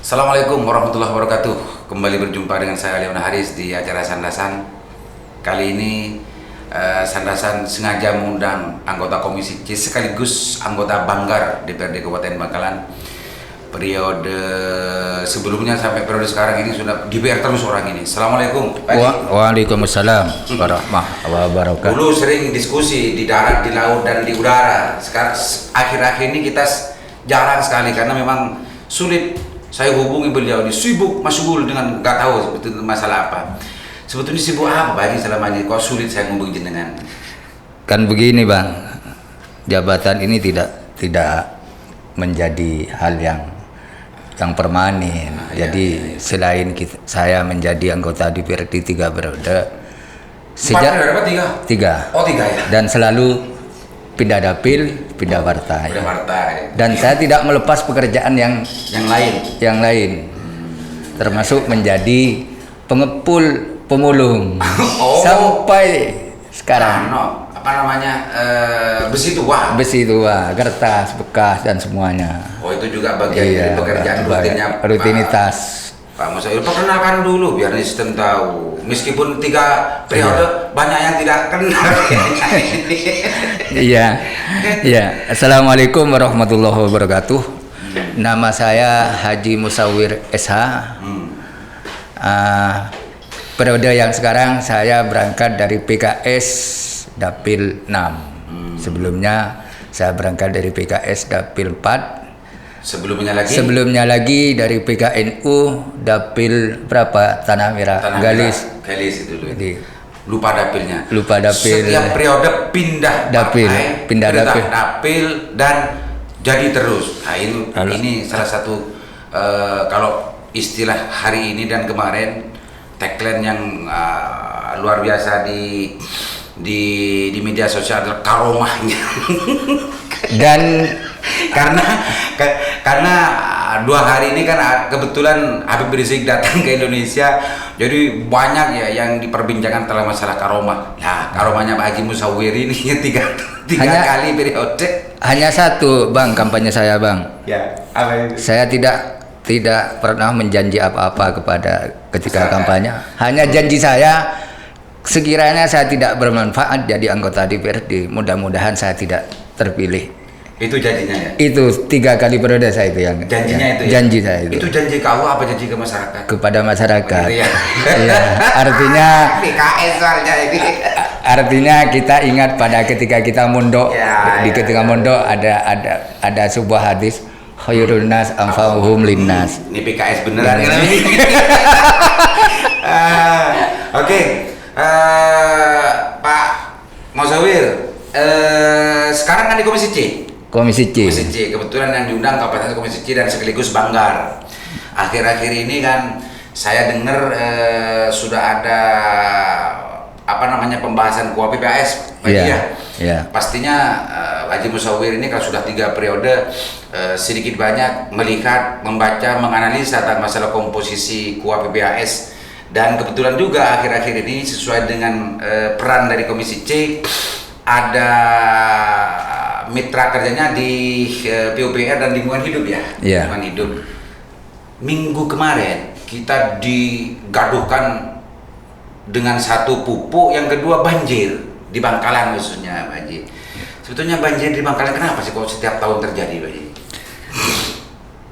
Assalamualaikum warahmatullahi wabarakatuh. Kembali berjumpa dengan saya Leon Haris di acara Sandasan. Kali ini Sandasan sengaja mengundang anggota Komisi C sekaligus anggota Banggar DPRD Kabupaten Bangkalan. Periode sebelumnya sampai periode sekarang ini sudah DPR terus orang ini. Assalamualaikum. Waalaikumsalam warahmatullahi wabarakatuh. Dulu sering diskusi di darat, di laut, dan di udara. Sekarang akhir-akhir ini kita jarang sekali karena memang sulit. Saya hubungi beliau, ini sibuk, masuk dengan nggak tahu sebetulnya masalah apa. Sebetulnya sibuk apa bagi selama ini? Kok sulit saya hubungi jenengan? Kan begini bang, jabatan ini tidak menjadi hal yang permanen. Jadi selain saya menjadi anggota DPRD 3 periode, sejak tiga. Oh 3 ya. Dan selalu pindah dapil, pindah partai. Dan saya tidak melepas pekerjaan yang lain. Termasuk menjadi pengepul pemulung sampai sekarang. Besi tua, kertas bekas dan semuanya. Oh itu juga bagian dari pekerjaan rutinnya. Rutinitas. Pak Musawir, perkenalkan dulu biar sistem tahu. Meskipun 3 periode banyak yang tidak kenal. Iya. Assalamualaikum warahmatullahi wabarakatuh. Nama saya Haji Musawir SH. Periode yang sekarang saya berangkat dari PKS Dapil 6. Sebelumnya saya berangkat dari PKS Dapil 4. Sebelumnya lagi dari PKNU Dapil berapa? Tanah Merah. Galis itu dulu. Jadi, lupa dapil. Setiap periode pindah dapil, dapil dan jadi terus. Nah, ini salah satu kalau istilah hari ini dan kemarin tagline yang luar biasa di media sosial adalah karomahnya. Dan karena 2 hari ini kan kebetulan Habib Rizik datang ke Indonesia, jadi banyak ya yang diperbincangkan tentang masalah karomah. Nah, karomahnya Pak Haji Musawir ini tiga kali periode. Hanya satu bang kampanye saya bang. Ya, apa itu? Saya tidak pernah menjanji apa-apa ketika kampanye. Hanya janji saya sekiranya saya tidak bermanfaat jadi anggota DPRD, mudah-mudahan saya tidak terpilih. Itu janjinya ya? Itu 3 kali periode saya itu yang janjinya itu ya? Janji saya itu. Itu janji ke Allah apa janji ke masyarakat? Kepada masyarakat. Iya. Ya, artinya PKS soalnya ini. Artinya kita ingat pada ketika kita mondok, ketika mondok ada sebuah hadis khairun nas anfa'uhum linnas. Ini PKS beneran kan ini? Oke. Pak Musawir, sekarang kan di Komisi C. Komisi C, kebetulan yang diundang Kabupaten Komisi C dan sekaligus Banggar. Akhir-akhir ini kan saya dengar sudah ada pembahasan KUA PPAS, ya. Pastinya Haji Musawir ini kalau sudah 3 periode sedikit banyak melihat, membaca, menganalisa tentang masalah komposisi KUA PPAS. Dan kebetulan juga akhir-akhir ini sesuai dengan peran dari Komisi C, ada mitra kerjanya di PUPR dan lingkungan hidup ya. Lingkungan hidup. Minggu kemarin kita digaduhkan dengan satu pupuk, yang kedua banjir di Bangkalan khususnya, Pak Haji. Sebetulnya banjir di Bangkalan kenapa sih kok setiap tahun terjadi, Pak Haji?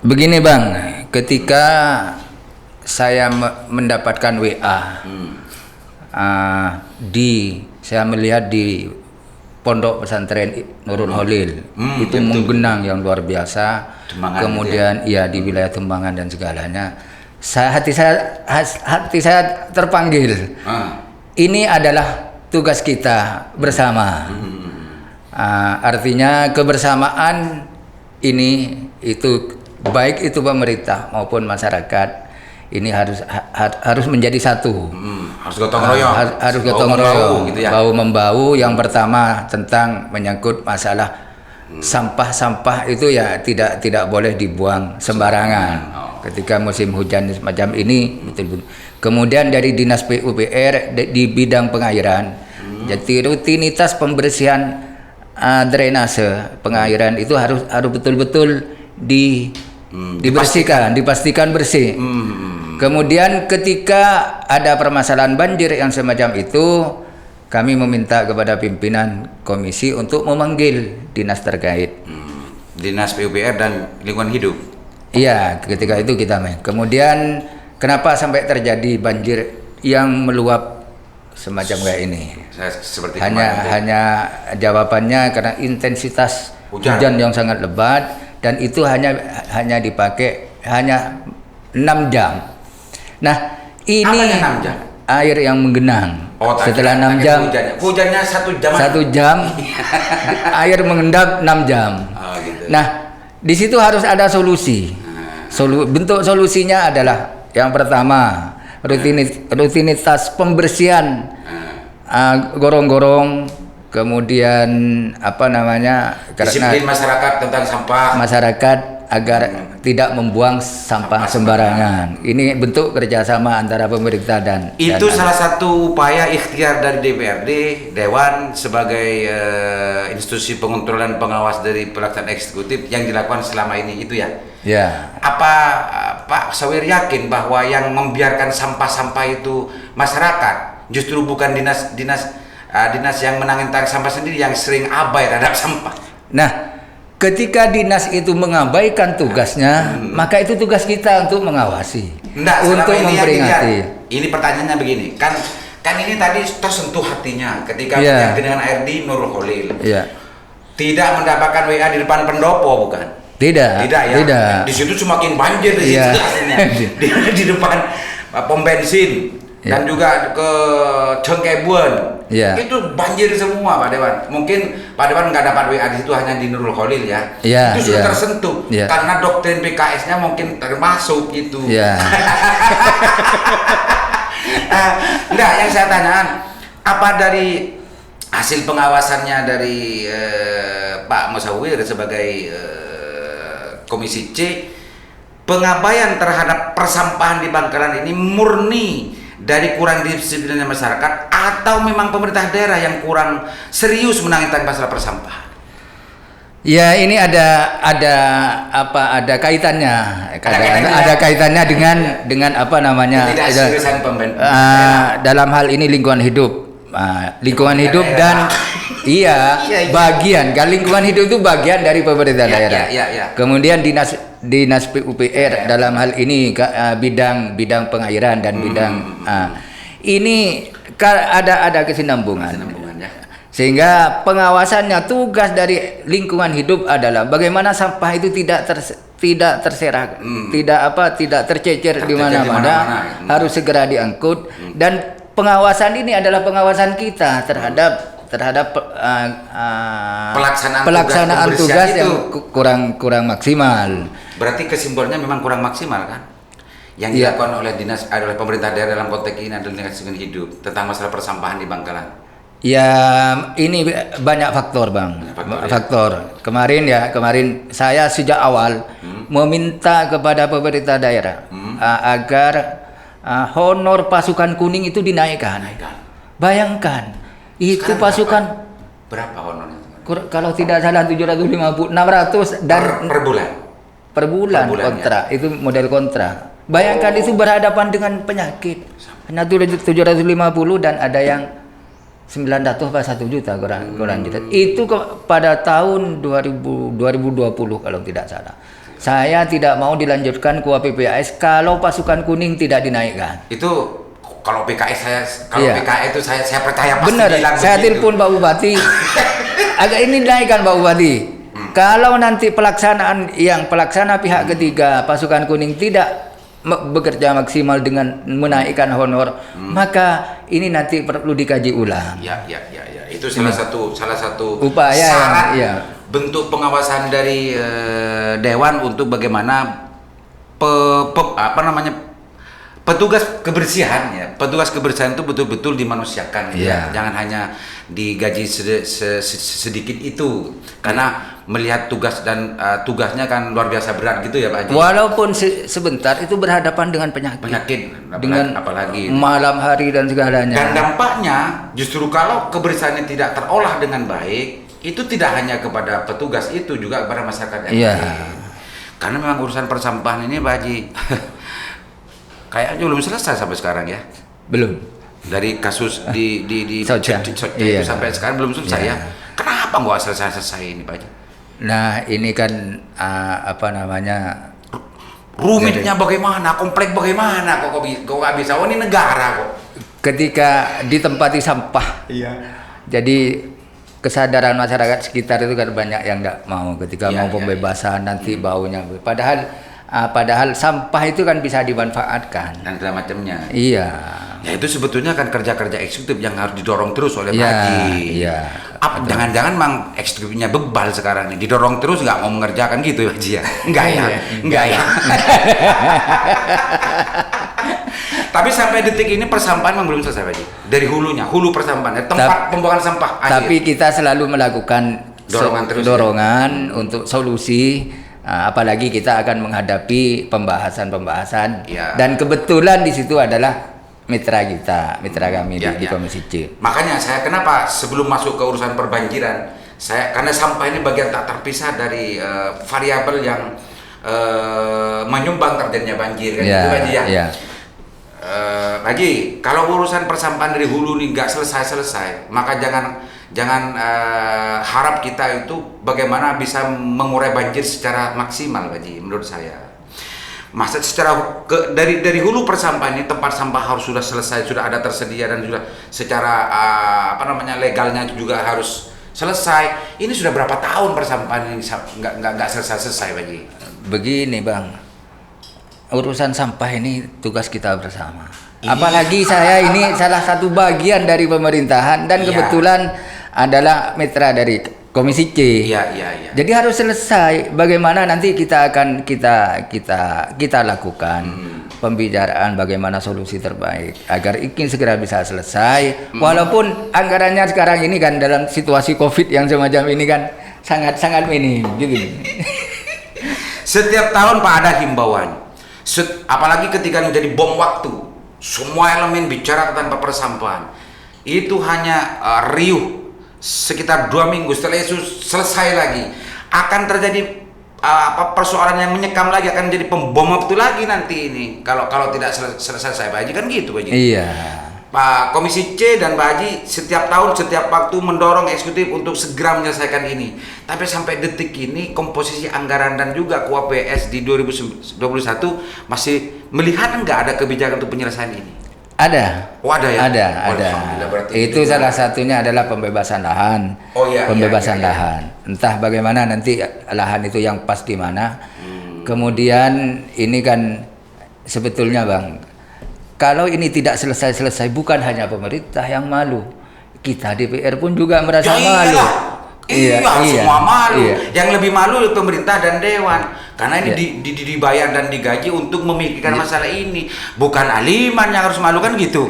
Begini bang, ketika saya mendapatkan WA, saya melihat di Pondok Pesantren Nurul Holil, itu menggenang yang luar biasa. Tembangan kemudian di wilayah Tembangan dan segalanya. Hati saya terpanggil. Ini adalah tugas kita bersama. Artinya kebersamaan ini itu baik itu pemerintah maupun masyarakat ini harus menjadi satu. Harus gotong royong. Harus gotong royong, gitu ya. bau membau. Yang pertama tentang menyangkut masalah sampah-sampah itu ya tidak boleh dibuang sembarangan. Ketika musim hujan semacam ini betul-betul. Kemudian dari Dinas PUPR di bidang pengairan, jadi rutinitas pembersihan drainase pengairan itu harus betul-betul dibersihkan, dipastikan bersih. Kemudian ketika ada permasalahan banjir yang semacam itu, kami meminta kepada pimpinan komisi untuk memanggil dinas terkait. Dinas PUPR dan lingkungan hidup. Iya, ketika itu kita main. Kemudian kenapa sampai terjadi banjir yang meluap semacam kayak ini? Seperti hanya jawabannya karena intensitas hujan yang sangat lebat, dan itu hanya dipakai hanya 6 jam. Nah, ini 6 jam? Air yang menggenang. Setelah 6 jam, hujannya 1 jam. 1 jam, air mengendap 6 jam. Gitu. Nah, di situ harus ada solusi. Bentuk solusinya adalah yang pertama rutinitas pembersihan gorong-gorong, kemudian disiplin masyarakat tentang sampah. Masyarakat agar tidak membuang sampah sembarangan. Ini bentuk kerjasama antara pemerintah dan itu salah satu upaya ikhtiar dari DPRD Dewan sebagai institusi pengontrolan pengawas dari pelaksanaan eksekutif yang dilakukan selama ini itu ya. Ya. Apa Pak Sawir yakin bahwa yang membiarkan sampah-sampah itu masyarakat, justru bukan dinas yang menangani sampah sendiri yang sering abai terhadap sampah? Nah, ketika dinas itu mengabaikan tugasnya, maka itu tugas kita untuk mengawasi, untuk memperingati. Ini pertanyaannya begini, kan ini tadi tersentuh hatinya ketika genangan air di Nurul Khalil. Tidak mendapatkan WA di depan pendopo, bukan? Tidak ya. Di situ semakin banjir di situ di depan pom bensin dan juga ke Cengkebuan. Itu banjir semua Pak Dewan. Mungkin Pak Dewan nggak dapat WA di situ, hanya di Nurul Khalil ya. Itu sudah tersentuh karena doktrin PKS-nya mungkin termasuk itu. Enggak, yang saya tanyakan, apa dari hasil pengawasannya dari Pak Musawir sebagai Komisi C, pengabaian terhadap persampahan di Bangkalan ini murni dari kurang disiplinnya masyarakat atau memang pemerintah daerah yang kurang serius menangani masalah persampahan? Ya, ini ada kaitannya. Ada kaitannya dengan apa namanya? Dalam hal ini lingkungan hidup. Lingkungan hidup dan bagian kan lingkungan hidup itu bagian dari pemerintah daerah. Kemudian dinas PUPR dalam hal ini bidang pengairan dan bidang ini ada kesinambungan. Sehingga pengawasannya, tugas dari lingkungan hidup adalah bagaimana sampah itu tidak terserak, tidak tercecer di mana-mana, harus segera diangkut. Dan pengawasan ini adalah pengawasan kita terhadap pelaksanaan tugas yang kurang maksimal. Berarti kesimpulannya memang kurang maksimal kan? Yang dilakukan oleh pemerintah daerah dalam konteks ini adalah dinas lingkungan hidup tentang masalah persampahan di Bangkalan. Ya, ini banyak faktor, Bang. Faktor. Kemarin saya sejak awal meminta kepada pemerintah daerah agar honor pasukan kuning itu dinaikkan. Bayangkan, itu sekarang pasukan berapa honornya? Kalau tidak salah 750, 600 dan per bulan. Per bulan kontrak, itu model kontrak. Bayangkan itu berhadapan dengan penyakit. Hanya 750 dan ada yang 900 atau 1 juta kurang juta. Itu pada tahun 2020 kalau tidak salah. Saya tidak mau dilanjutkan kuah PPAS kalau pasukan kuning tidak dinaikkan. Itu kalau PKS PKS itu saya percaya pasti. Benar. Saya telepon Pak Bupati. Agak ini dinaikkan Pak Bupati. Kalau nanti pelaksana pihak ketiga pasukan kuning tidak bekerja maksimal dengan menaikkan honor, maka ini nanti perlu dikaji ulang. Ya. Itu salah satu upaya syarat bentuk pengawasan dari dewan untuk bagaimana petugas kebersihan ya. Petugas kebersihan itu betul-betul dimanusiakan ya. Jangan hanya digaji sedikit itu, karena melihat tugas dan tugasnya kan luar biasa berat gitu ya Pak Haji. Walaupun sebentar itu berhadapan dengan penyakit dengan apalagi malam hari dan segalanya. Dan dampaknya justru kalau kebersihannya tidak terolah dengan baik, itu tidak hanya kepada petugas, itu juga kepada masyarakat yang lain. Karena memang urusan persampahan ini Pak Haji kayaknya belum selesai sampai sekarang ya. Belum. Dari kasus di Soja. itu sampai sekarang belum selesai ya. Kenapa nggak selesai ini Pak Haji? Nah ini kan rumitnya bagaimana, kompleks bagaimana kok nggak bisa? Oh ini negara kok. Ketika ditempati sampah. Jadi kesadaran masyarakat sekitar itu kan banyak yang nggak mau ketika mau pembebasan nanti baunya. Padahal sampah itu kan bisa dimanfaatkan dan segala macamnya. Iya. Ya itu sebetulnya kan kerja-kerja eksekutif yang harus didorong terus oleh Pak Haji. Iya. Jangan-jangan mang eksekutifnya bebal sekarang ini, didorong terus nggak mau mengerjakan gitu Pak Haji ya? Enggak ya. Tapi sampai detik ini persampahan memang belum selesai Pak Haji. Dari hulunya, hulu persampahan, tempat pembuangan sampah. Tapi kita selalu melakukan dorongan untuk solusi. Apalagi kita akan menghadapi pembahasan dan kebetulan di situ adalah mitra kami di Komisi C. Makanya saya kenapa sebelum masuk ke urusan perbanjiran, karena sampah ini bagian tak terpisah dari variabel yang menyumbang terjadinya banjir kan itu Haji ya. Haji, kalau urusan persampahan dari hulu ini nggak selesai, maka jangan harap kita itu bagaimana bisa mengurai banjir secara maksimal Haji, menurut saya. Masa dari hulu persampahan ini tempat sampah harus sudah selesai, sudah ada tersedia dan sudah secara legalnya juga harus selesai. Ini sudah berapa tahun persampahan ini nggak selesai Haji? Begini Bang, urusan sampah ini tugas kita bersama. Apalagi saya ini salah satu bagian dari pemerintahan dan kebetulan adalah mitra dari Komisi C. Jadi harus selesai. Bagaimana nanti kita akan kita lakukan pembicaraan bagaimana solusi terbaik agar ini segera bisa selesai. Walaupun anggarannya sekarang ini kan dalam situasi Covid yang semacam ini kan sangat minim gitu. Setiap tahun Pak ada himbauan. Apalagi ketika menjadi bom waktu, semua elemen bicara tentang persampahan. Itu hanya riuh sekitar 2 minggu, setelah itu selesai lagi. Akan terjadi persoalan yang menyekam lagi, akan menjadi pembom waktu lagi nanti ini. Kalau tidak selesai Pak Haji kan gitu Pak Haji. Iya. Pak Komisi C dan Pak Haji setiap tahun, setiap waktu mendorong eksekutif untuk segera menyelesaikan ini. Tapi sampai detik ini komposisi anggaran dan juga KUAPS di 2021 masih melihat nggak ada kebijakan untuk penyelesaian ini? Ada. Oh ada ya? Ada. Itu salah satunya adalah pembebasan lahan. Pembebasan lahan. Entah bagaimana nanti lahan itu yang pas di mana. Kemudian ini kan sebetulnya Bang, kalau ini tidak selesai bukan hanya pemerintah yang malu, kita DPR pun juga merasa malu. Semua malu. Yang lebih malu pemerintah dan dewan, karena ini dibayar dan digaji untuk memikirkan masalah ini, bukan aliman yang harus malu kan gitu.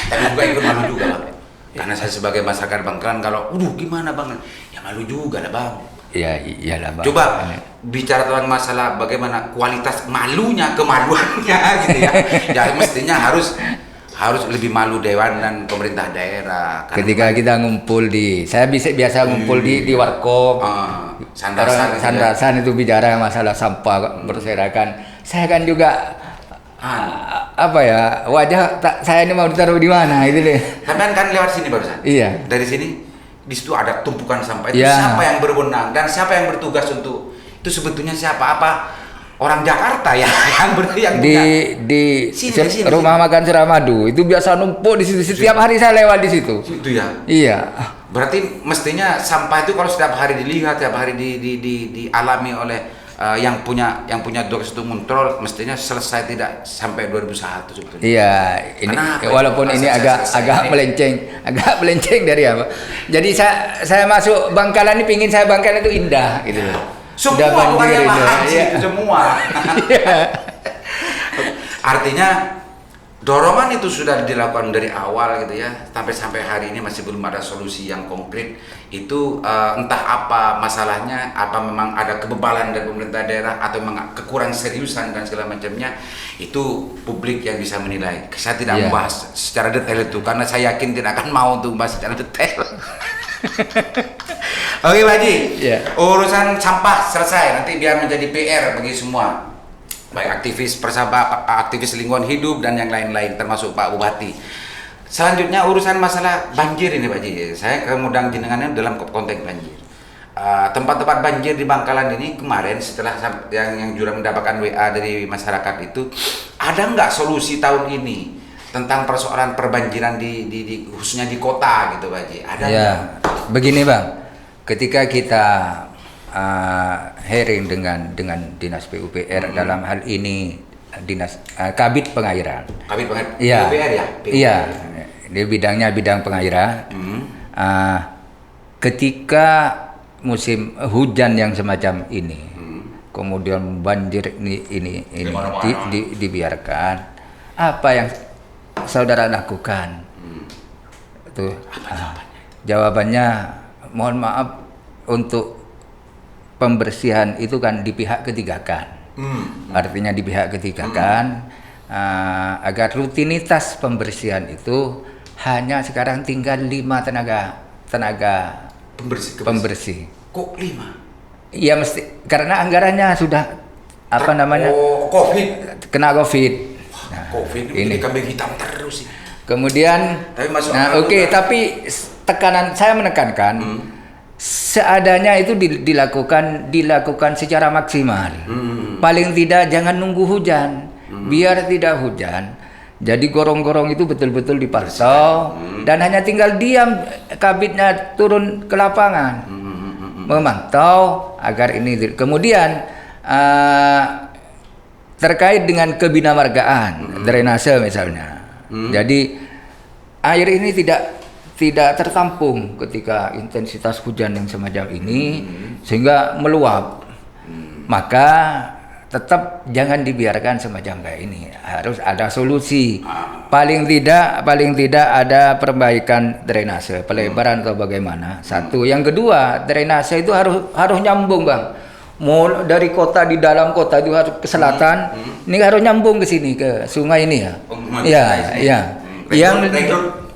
Tapi juga ikut malu juga Bang, karena saya sebagai masyarakat Bangkalan kalau gimana Bang, ya malu juga lah Bang. Iyalah Bang. Coba bicara tentang masalah bagaimana kualitas kemaluannya gitu ya. Ya mestinya harus lebih malu dewan dan pemerintah daerah. Ketika kita ngumpul saya biasa ngumpul di warkop, sandasan itu bicara masalah sampah berserakan. Saya kan juga wajah saya ini mau ditaruh di mana itu deh. Sampean kan lewat sini barusan. Iya. Dari sini di situ ada tumpukan sampah itu siapa yang berwenang dan siapa yang bertugas untuk itu sebetulnya siapa? Apa orang Jakarta ya yang di sini. Rumah makan Suramadu itu biasa numpuk di situ. Setiap hari saya lewat di situ. Itu ya. Iya. Berarti mestinya sampah itu kalau setiap hari dilihat, setiap hari dialami oleh yang punya tugas untuk kontrol mestinya selesai tidak sampai 2001 sebetulnya. Iya, ini Kenapa walaupun itu ini selesai agak melenceng dari apa. Jadi saya masuk Bangkalan ini pingin saya Bangkalan itu indah gitu. Semua bukan yang haji itu semua. Artinya dorongan itu sudah dilakukan dari awal gitu ya, sampai hari ini masih belum ada solusi yang konkret. Itu entah apa masalahnya, apa memang ada kebebalan dari pemerintah daerah atau memang kekurangan seriusan dan segala macamnya, itu publik yang bisa menilai. Saya tidak membahas secara detail itu karena saya yakin tidak akan mau untuk membahas secara detail. Oke Pak Haji, urusan sampah selesai, nanti biar menjadi PR bagi semua, baik aktivis aktivis lingkungan hidup dan yang lain-lain, termasuk Pak Bupati. Selanjutnya urusan masalah banjir ini Pak Haji, saya kemudian jenengannya dalam konteks banjir. Tempat-tempat banjir di Bangkalan ini kemarin setelah yang juga mendapatkan WA dari masyarakat itu, ada nggak solusi tahun ini tentang persoalan perbanjiran di khususnya di kota gitu Pak Haji? Ada nggak? Begini Bang, ketika kita hearing dengan dinas PUPR dalam hal ini dinas Kabid Pengairan. Kabid Pengairan. Iya. PUPR ya. Iya. Dia bidang pengairan. Ketika musim hujan yang semacam ini, kemudian banjir ini dibiarkan, apa yang saudara lakukan? Tuh. Jawabannya, mohon maaf, untuk pembersihan itu kan di pihak ketiga kan. Artinya di pihak ketiga kan, agar rutinitas pembersihan itu hanya sekarang tinggal 5 tenaga pembersih. Kok 5? Iya mesti, karena anggarannya sudah kena COVID. Nah, COVID ini kambing hitam terus sih. Kemudian, tapi tekanan saya menekankan seadanya itu dilakukan secara maksimal. Paling tidak jangan nunggu hujan, biar tidak hujan. Jadi gorong-gorong itu betul-betul dipantau dan hanya tinggal diam kabitnya turun ke lapangan memantau agar ini. Kemudian terkait dengan kebinamargaan drainase misalnya. Jadi air ini tidak tertampung ketika intensitas hujan yang semacam ini sehingga meluap. Maka tetap jangan dibiarkan semacam kayak ini. Harus ada solusi. Paling tidak ada perbaikan drainase, pelebaran atau bagaimana. Satu, yang kedua, drainase itu harus nyambung, Bang. Mau dari kota, di dalam kota itu harus ke selatan. Ini harus nyambung ke sini, ke sungai ini ya.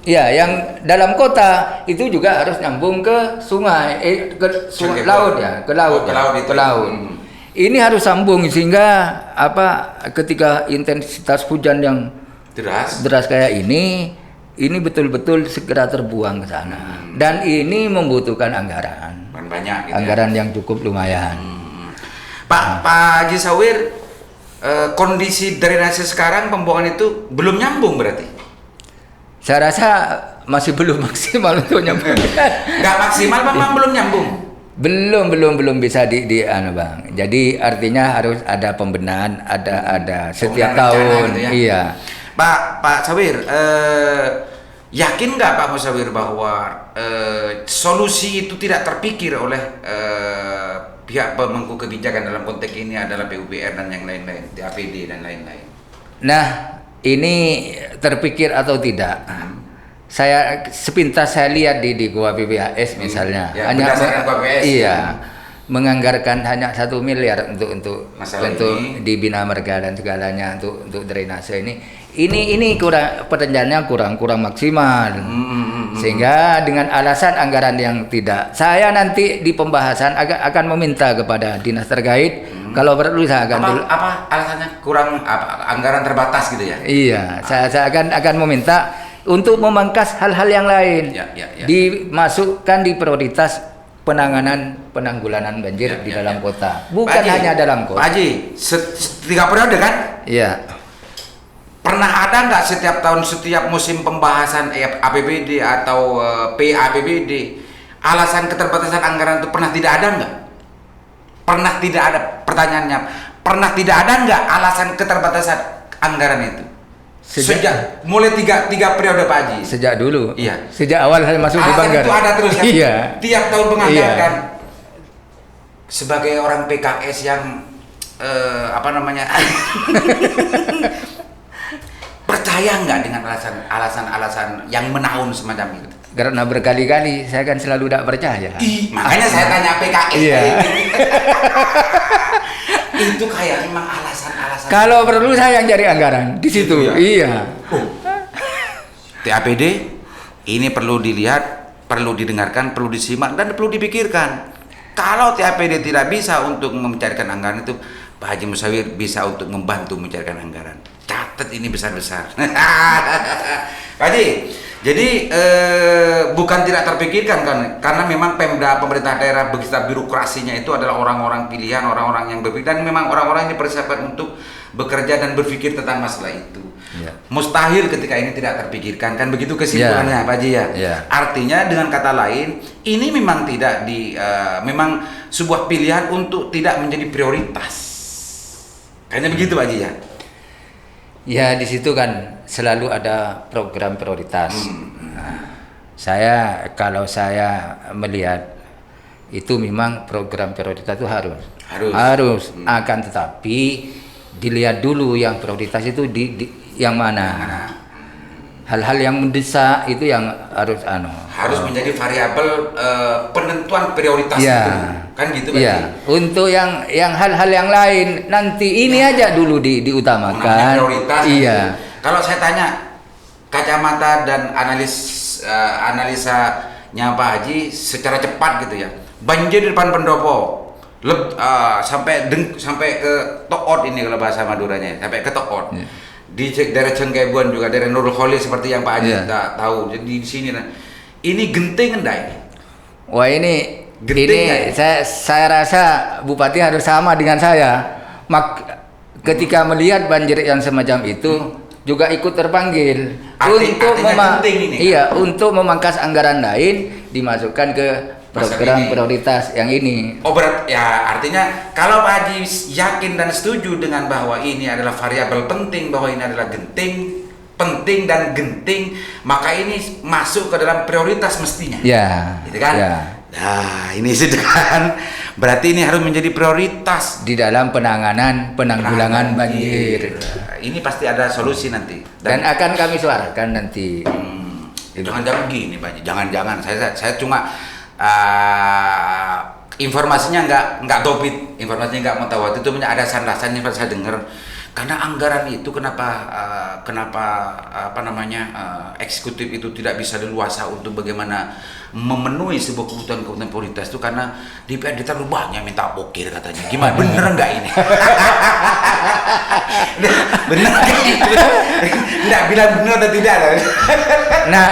Yang dalam kota itu juga harus nyambung ke sungai, ke laut ya, ke laut. Ini harus sambung sehingga ketika intensitas hujan yang deras kayak ini betul-betul segera terbuang ke sana. Dan ini membutuhkan anggaran. Banyak gitu anggaran yang cukup lumayan. Pak Haji Sawir, kondisi drainase sekarang pembuangan itu belum nyambung berarti? Saya rasa masih belum maksimal untuk nyambung. Nggak maksimal, Bang, belum nyambung? Belum bisa Bang. Jadi artinya harus ada pembenahan, ada setiap tahun. Gitu ya? Iya. Pak Sawir, yakin nggak Pak Sawir bahwa solusi itu tidak terpikir oleh pihak pemangku kebijakan dalam konteks ini adalah PUPR dan yang lain-lain, APD dan lain-lain? Nah, ini terpikir atau tidak? Saya sepintas saya lihat di Gua PBHS misalnya, hanya menganggarkan hanya 1 miliar untuk di Bina Marga dan segalanya untuk drainase ini. Ini perencananya kurang maksimal. Sehingga dengan alasan anggaran yang tidak, saya nanti di pembahasan akan meminta kepada dinas terkait. Kalau perlu saya akan apa alasannya kurang anggaran terbatas gitu ya? Iya, saya akan meminta untuk memangkas hal-hal yang lain, dimasukkan di prioritas penanggulangan banjir di dalam kota, bukan hanya dalam kota. Pak Haji, 3 periode kan? Iya. Pernah ada nggak setiap musim pembahasan APBD atau PAPBD alasan keterbatasan anggaran itu pernah tidak ada nggak? Pernah tidak ada, pertanyaannya, pernah tidak ada nggak alasan keterbatasan anggaran itu? Sejak mulai tiga periode Pak Haji. Sejak dulu. Iya. Sejak awal saya masuk di Banggar. Itu ada terus kan? Iya. Tiap tahun penganggaran Iya. kan. Sebagai orang PKS yang apa namanya? Percaya nggak dengan alasan-alasan yang menaun semacam itu? Karena berkali-kali saya kan selalu tidak percaya. Makanya saya tanya PKS. Iya. Itu kayak memang alasan-alasan. Kalau perlu saya yang cari anggaran di situ. Gitu ya? Iya. TAPD ini perlu dilihat, perlu didengarkan, perlu disimak dan perlu dipikirkan. Kalau TAPD tidak bisa untuk mencarikan anggaran itu, Pak Haji Musawir bisa untuk membantu mencarikan anggaran. Catat ini besar-besar. Pak Haji, jadi bukan tidak terpikirkan kan, karena memang Pemda, pemerintah daerah beserta birokrasinya itu adalah orang-orang pilihan, orang-orang yang berpikir, dan memang orang-orang yang dipersiapkan untuk bekerja dan berpikir tentang masalah itu. Ya. Mustahil ketika ini tidak terpikirkan, kan begitu kesimpulannya, Pak Haji ya. Ya. Artinya dengan kata lain, ini memang tidak memang sebuah pilihan untuk tidak menjadi prioritas. Kayaknya begitu Pak Haji ya. Ya di situ kan selalu ada program prioritas. Nah, kalau saya melihat itu memang program prioritas itu harus. Akan tetapi dilihat dulu yang prioritas itu di yang mana. Hal-hal yang mendesak itu yang harus menjadi variabel penentuan prioritas ya. itu. Kan gitu Pak. Iya. Untuk yang hal-hal yang lain nanti ini aja dulu diutamakan. Prioritas. Iya. Kalau saya tanya kacamata dan analisanya Pak Haji secara cepat gitu ya. Banjir di depan pendopo. Sampai ke Tokot ini kalau bahasa Maduranya, sampai ke Tokot. Yeah. Di daerah Cengkebuan juga, daerah Nurul Khalil seperti yang Pak Haji tahu. Jadi di sini ini genting enggak ini? Wah ini Genting ini saya rasa Bupati harus sama dengan saya. Ketika melihat banjir yang semacam itu juga ikut terpanggil untuk memangkas anggaran lain dimasukkan ke program prioritas yang ini. Oh ya, artinya kalau Pak Haji yakin dan setuju dengan bahwa ini adalah variabel penting, bahwa ini adalah penting dan genting, maka ini masuk ke dalam prioritas mestinya. Ya. Gitu kan? Ya. Nah, ini sudah kan. Berarti ini harus menjadi prioritas di dalam penanggulangan banjir. Ini pasti ada solusi nanti. Dan akan kami suarakan nanti. Jangan-jangan gini Pak Haji, jangan-jangan saya cuma informasinya nggak topit, informasinya nggak mutawatir, itu ada sandasannya yang saya dengar. Karena anggaran itu kenapa eksekutif itu tidak bisa leluasa untuk bagaimana memenuhi sebuah kebutuhan prioritas itu, karena DPRD terlalu banyak minta pokir katanya. Gimana, bener nggak ini? Bener nggak itu? Tidak bilang bener atau tidak? Nah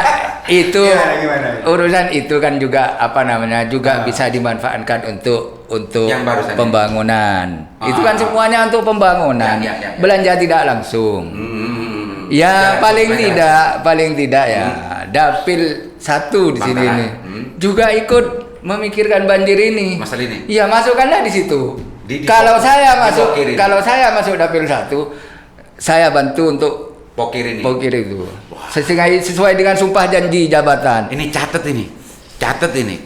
itu gimana? Urusan itu kan juga juga bisa dimanfaatkan untuk pembangunan. Itu kan semuanya untuk pembangunan. Belanja tidak langsung. Ya paling tidak ya dapil 1 di sini ini juga ikut memikirkan banjir ini. Masalah ini. Iya, masukkanlah di situ. Kalau saya masuk dapil 1, saya bantu untuk pokir itu. Sesuai dengan sumpah janji jabatan. Ini catat ini.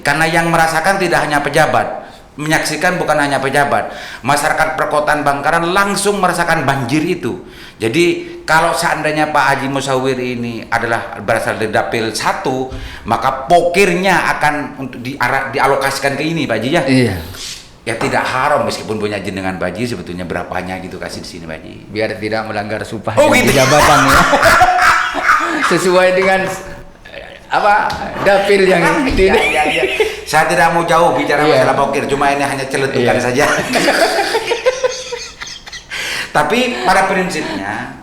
Karena yang merasakan tidak hanya pejabat, menyaksikan bukan hanya pejabat, masyarakat perkotaan Bangkalan langsung merasakan banjir itu. Jadi kalau seandainya Pak Haji Musawir ini adalah berasal dari dapil 1, maka pokirnya akan untuk dialokasikan ke ini Pak Haji ya. Iya. Ya tidak haram meskipun punya jenengan Pak Haji, sebetulnya berapanya gitu kasih di sini Pak Haji. Biar tidak melanggar sumpah janji jabatan ya. Sesuai dengan dapil yang ini. Ya. Saya tidak mau jauh bicara masalah pokir, cuma ini hanya celetukan saja. Tapi pada prinsipnya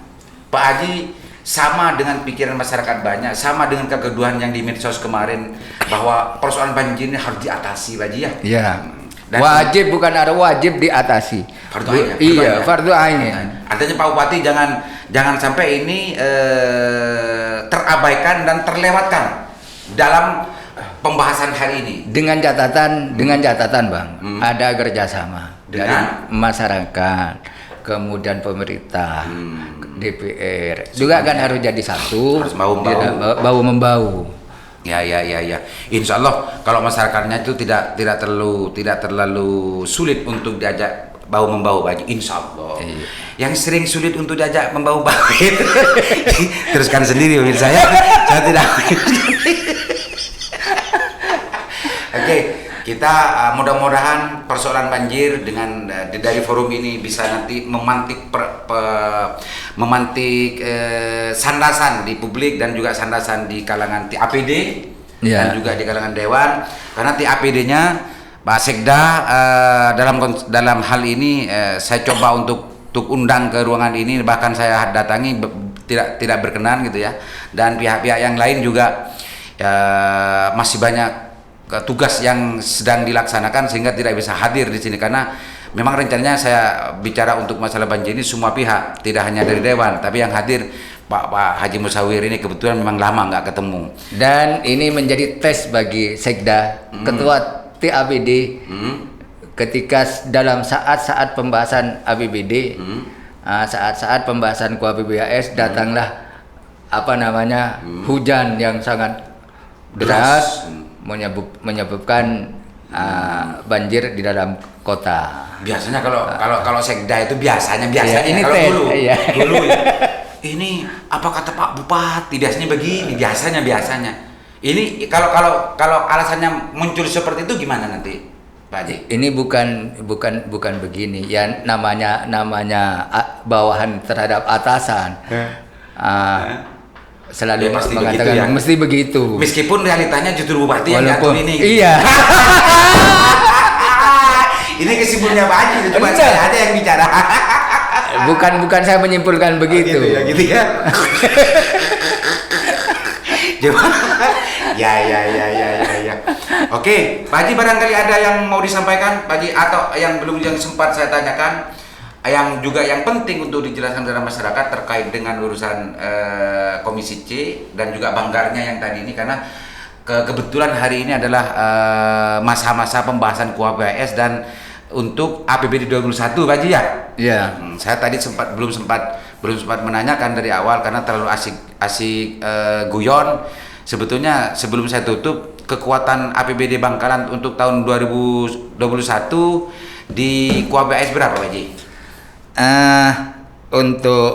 Pak Haji sama dengan pikiran masyarakat banyak, sama dengan kegaduhan yang di medsos kemarin bahwa persoalan banjir ini harus diatasi Pak Haji ya. Iya. Wajib, bukan ada wajib diatasi. Fardu ain. Iya, fardu ain. Artinya Pak Bupati jangan sampai ini terabaikan dan terlewatkan dalam pembahasan hari ini. Dengan catatan Bang, ada kerjasama. dari masyarakat, kemudian pemerintah, DPR juga kan harus jadi satu, harus bahu membau. Ya. Insya Allah kalau masyarakatnya itu tidak terlalu sulit untuk diajak bahu membau baju. Insya Allah. Iya. Yang sering sulit untuk diajak membau bau teruskan sendiri pemirsa saya tidak. Oke, kita mudah-mudahan persoalan banjir dengan dari forum ini bisa nanti memantik sandasan di publik dan juga sandasan di kalangan TAPD dan juga di kalangan dewan, karena TAPD-nya Pak Sekda dalam hal ini saya coba untuk undang ke ruangan ini, bahkan saya datangi tidak berkenan gitu ya, dan pihak-pihak yang lain juga masih banyak tugas yang sedang dilaksanakan sehingga tidak bisa hadir di sini, karena memang rencananya saya bicara untuk masalah banjir ini semua pihak, tidak hanya dari dewan, tapi yang hadir Pak Haji Musawir ini kebetulan memang lama nggak ketemu. Dan ini menjadi tes bagi Sekda, Ketua TAPD, ketika dalam saat-saat pembahasan APBD, saat-saat pembahasan KUAPBAS, datanglah hujan yang sangat deras. Menyebabkan banjir di dalam kota. Biasanya kalau Sekda itu biasanya ini kalau tes, dulu ya. Ini apa kata Pak Bupati biasanya begini, biasanya ini kalau alasannya muncul seperti itu gimana nanti Pak Haji? Ini bukan begini ya, namanya bawahan terhadap atasan. Selalu mengatakan begitu, mesti begitu. Meskipun realitanya justru bupati yang ngatur ini. Iya. Ini kesimpulannya Pak Haji, cuma saya ada yang bicara. Bukan saya menyimpulkan begitu. Gitu ya. Ya. Oke, Pak Haji, barangkali ada yang mau disampaikan Pak Haji, atau yang sempat saya tanyakan, yang penting untuk dijelaskan kepada masyarakat terkait dengan urusan Komisi C dan juga banggarnya yang tadi ini, karena kebetulan hari ini adalah masa-masa pembahasan KUAPBAS dan untuk APBD 2021 Pak Haji ya. Iya. Saya tadi belum sempat menanyakan dari awal karena terlalu asik guyon. Sebetulnya sebelum saya tutup, kekuatan APBD Bangkalan untuk tahun 2021 di KUAPBAS berapa Pak Haji? Untuk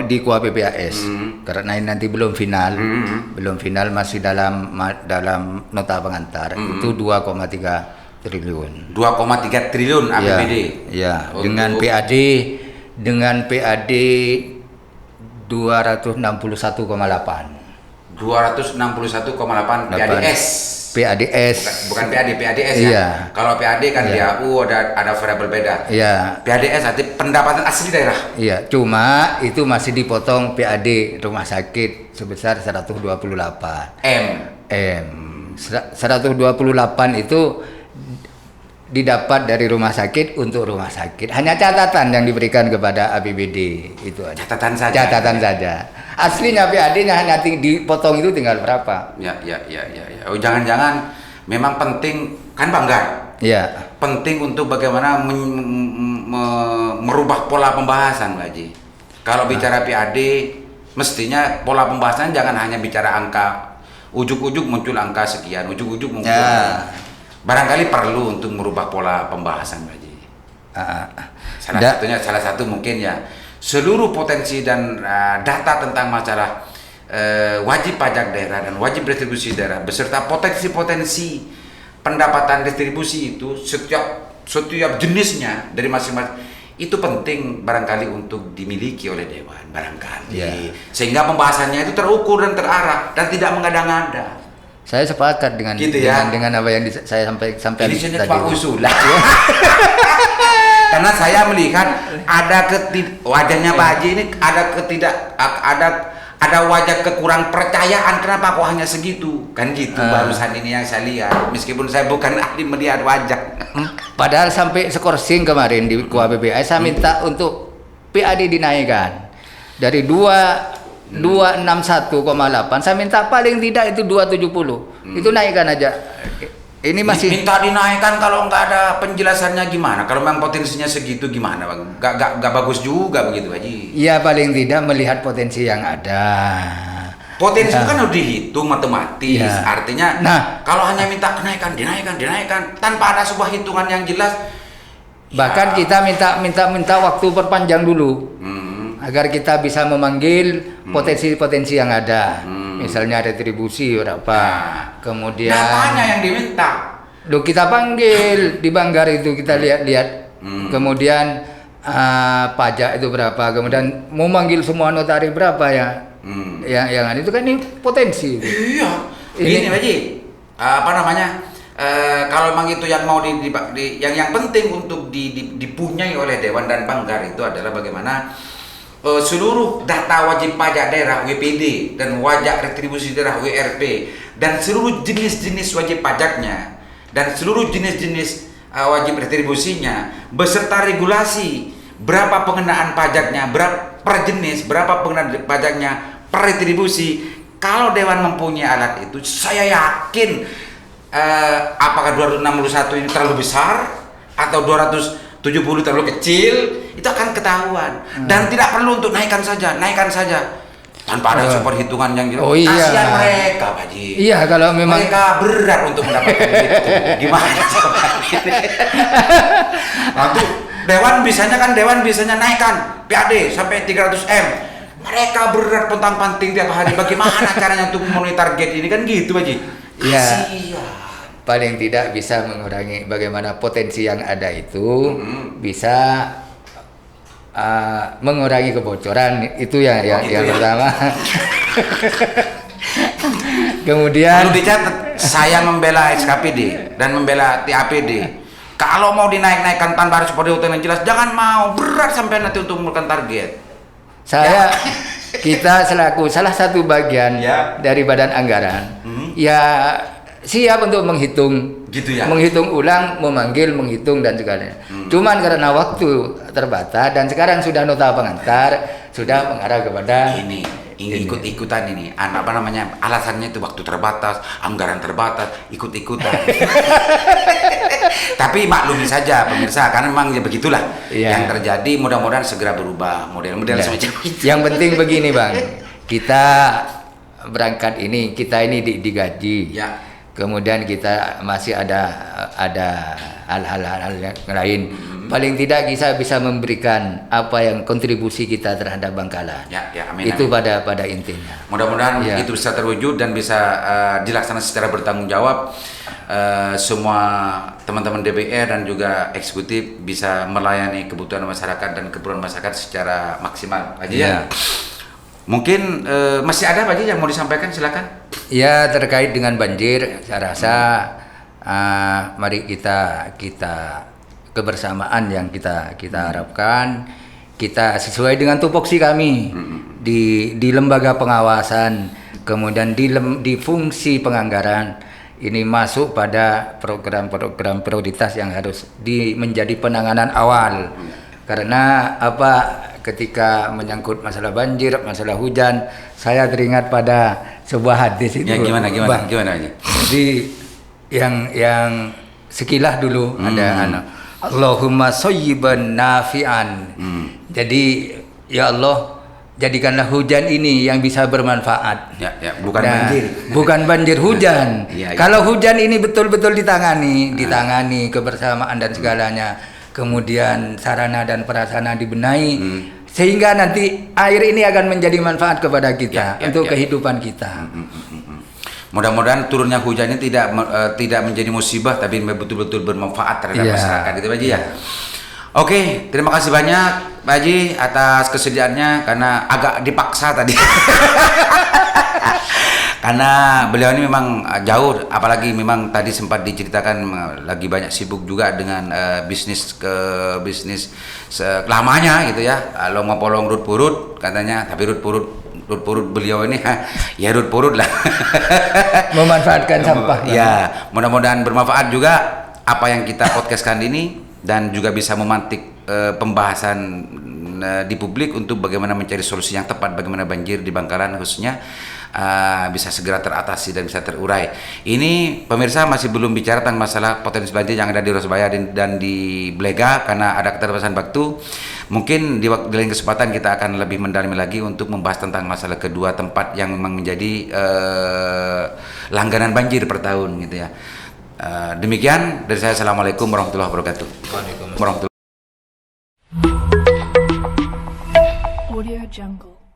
di KUAPBAS, karena ini nanti belum final, masih dalam nota pengantar, itu 2,3 triliun. 2,3 triliun APBD. Ya, dengan PAD 261,8. 261,8 PADS. Bukan PADS ya. Iya. Kalau PAD kan DAU ada variabel beda. Iya. PADS arti pendapatan asli daerah. Iya, cuma itu masih dipotong PAD rumah sakit sebesar 128 M. 128 itu didapat dari rumah sakit untuk rumah sakit. Hanya catatan yang diberikan kepada APBD itu aja. Catatan saja. Aslinya PAD-nya hanya dipotong itu tinggal berapa? Ya. Oh, jangan-jangan memang penting kan Banggar. Iya. Penting untuk bagaimana merubah pola pembahasan, Pak Haji. Kalau bicara PAD, mestinya pola pembahasan jangan hanya bicara angka. Ujuk-ujuk muncul angka sekian, ujuk-ujuk muncul. Ya. Barangkali perlu untuk merubah pola pembahasan, Pak Haji. Salah satu mungkin ya seluruh potensi dan data tentang masalah wajib pajak daerah dan wajib retribusi daerah beserta potensi-potensi pendapatan distribusi itu setiap jenisnya dari masing-masing itu penting barangkali untuk dimiliki oleh dewan barangkali sehingga pembahasannya itu terukur dan terarah dan tidak mengada-ngada. Saya sepakat dengan apa yang saya sampaikan tadi. Ini Pak Usulah. Karena saya melihat ada wajahnya Pak Haji ini ada wajah kekurang percayaan, kenapa kok hanya segitu kan gitu. Barusan ini yang saya lihat meskipun saya bukan ahli melihat wajah. Padahal sampai sekorsing kemarin di KUAPBAS saya minta untuk PAD dinaikkan dari 261,8, saya minta paling tidak itu 270. Itu naikkan aja. ini masih minta dinaikkan, kalau nggak ada penjelasannya gimana? Kalau memang potensinya segitu gimana, Bang? Nggak bagus juga begitu, Haji. ya paling tidak melihat potensi yang ada. Potensi Nah. kan udah dihitung matematis. Ya. Artinya, Nah. kalau hanya minta dinaikkan tanpa ada sebuah hitungan yang jelas, Bahkan kita minta waktu perpanjang dulu agar kita bisa memanggil potensi-potensi yang ada. Misalnya retribusi berapa, kemudian datanya yang diminta. Loh, kita panggil di Banggar itu, kita lihat-lihat. Kemudian pajak itu berapa, kemudian mau manggil semua notaris berapa ya. Yang itu kan ini potensi. Iya. Ini- Ini Haji, apa namanya? Kalau memang itu yang mau yang penting untuk dipunyai oleh Dewan dan Banggar itu adalah bagaimana seluruh data wajib pajak daerah WPD dan wajib retribusi daerah WRP dan seluruh jenis-jenis wajib pajaknya dan seluruh jenis-jenis wajib retribusinya beserta regulasi berapa pengenaan pajaknya, berapa per jenis, berapa pengenaan pajaknya per retribusi. Kalau Dewan mempunyai alat itu, saya yakin apakah 261 ini terlalu besar atau 270 terlalu kecil, itu akan ketahuan. Dan tidak perlu untuk naikkan saja tanpa ada support hitungan yang jelas. Oh iya. Kasihan mereka, Pak Haji. Iya, kalau memang Mereka berat untuk mendapatkan itu. Gimana coba ini? Nanti Dewan bisanya naikkan PAD sampai 300M. Mereka berat pontang-panting tiap hari. Bagaimana caranya untuk memenuhi target ini, kan gitu, Pak Haji? Iya. Kasihan. paling tidak bisa mengurangi bagaimana potensi yang ada itu bisa mengurangi kebocoran, itu yang gitu ya. pertama. Kemudian perlu dicatat, saya membela SKPD dan membela TAPD. Kalau mau dinaik-naikkan tanpa harus pada hutan yang jelas, jangan mau berat sampai nanti untuk menurunkan target. Kita selaku salah satu bagian dari badan anggaran, ya siap untuk menghitung, gitu ya. menghitung ulang, memanggil, menghitung dan segala. Cuman karena waktu terbatas dan sekarang sudah nota pengantar, sudah mengarah kepada ini ikut-ikutan ini, apa namanya, alasannya itu waktu terbatas, anggaran terbatas, ikut-ikutan. Tapi maklumi saja pemirsa, karena memang ya begitulah yang terjadi. Mudah-mudahan segera berubah model-model semacam itu. Yang penting begini Bang, kita berangkat ini, kita ini digaji. Ya. Kemudian kita masih ada hal-hal yang lain. Paling tidak kita bisa memberikan apa yang kontribusi kita terhadap Bangkalan. Ya, amin. Itu pada intinya. Mudah-mudahan itu bisa terwujud dan bisa dilaksanakan secara bertanggung jawab. Semua teman-teman DPR dan juga eksekutif bisa melayani kebutuhan masyarakat dan keperluan masyarakat secara maksimal. Pak Haji, ya. Mungkin masih ada Pak Haji yang mau disampaikan, silakan. Ya, terkait dengan banjir, saya rasa mari kita kebersamaan yang kita harapkan, kita sesuai dengan tupoksi kami di lembaga pengawasan, kemudian di fungsi penganggaran ini masuk pada program-program prioritas yang harus menjadi penanganan awal. Karena ketika menyangkut masalah banjir, masalah hujan, saya teringat pada sebuah hadis itu. Ya, gimana aja. Jadi yang sekilas dulu ada Allahumma shayyiban nafi'an. Jadi ya Allah, jadikanlah hujan ini yang bisa bermanfaat. Ya, bukan banjir. Bukan banjir, hujan. Ya. Kalau hujan ini betul-betul ditangani kebersamaan dan segalanya. Kemudian sarana dan prasarana dibenahi sehingga nanti air ini akan menjadi manfaat kepada kita untuk kehidupan kita. Mudah-mudahan turunnya hujan ini tidak menjadi musibah, tapi betul-betul bermanfaat terhadap masyarakat, gitu Pak Haji ya. Oke, terima kasih banyak Pak Haji atas kesediaannya, karena agak dipaksa tadi. Karena beliau ini memang jauh, apalagi memang tadi sempat diceritakan lagi banyak sibuk juga dengan bisnis lamanya gitu ya, lomapolong rut purut katanya, tapi rut purut beliau ini ya rut purut lah. Memanfaatkan sampah. Ya, mudah-mudahan bermanfaat juga apa yang kita podcastkan ini dan juga bisa memantik pembahasan di publik untuk bagaimana mencari solusi yang tepat bagaimana banjir di Bangkalan khususnya. bisa segera teratasi dan bisa terurai. Ini pemirsa masih belum bicara tentang masalah potensi banjir yang ada di Rosebaya dan di Blega karena ada keterbatasan waktu. Mungkin di lain kesempatan kita akan lebih mendalami lagi untuk membahas tentang masalah kedua tempat yang memang menjadi langganan banjir per tahun gitu ya. Demikian dari saya. Assalamualaikum warahmatullahi wabarakatuh. Waalaikumsalam. Warahmatullahi Audio Jungle.